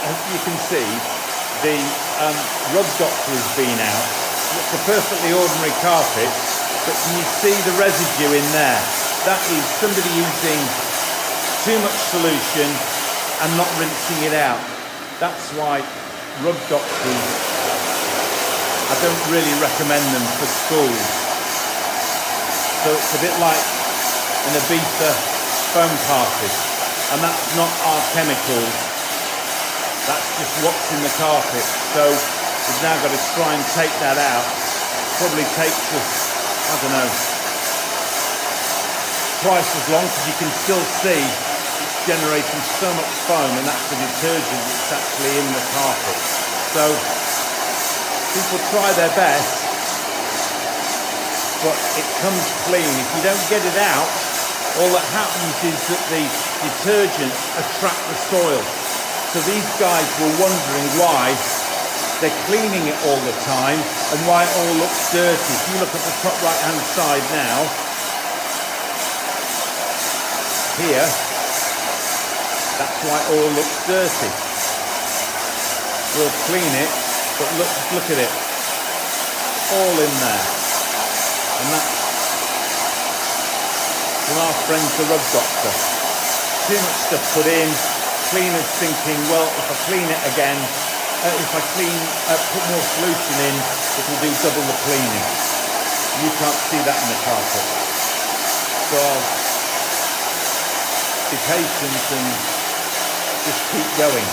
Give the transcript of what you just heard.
as you can see, the rug doctor has been out. It's a perfectly ordinary carpet, but can you see the residue in there? That is somebody using too much solution and not rinsing it out. That's why rug doctors, I don't really recommend them for schools. So it's a bit like an Ibiza foam carpet, and that's not our chemicals, that's just what's in the carpet. So we've now got to try and take that out. Probably takes us, I don't know, twice as long, because you can still see it's generating so much foam, and that's the detergent that's actually in the carpet. So people try their best, but it comes clean. If you don't get it out, all that happens is that the detergents attract the soil. So these guys were wondering why they're cleaning it all the time and why it all looks dirty. If you look at the top right hand side now, here, that's why it all looks dirty. We'll clean it, but look at it, all in there. And that's from our friends the rug doctor. Too much stuff put in, cleaners thinking, well, if I clean it again, if I put more solution in, it will do double the cleaning. You can't see that in the carpet. So I'll be patient and just keep going.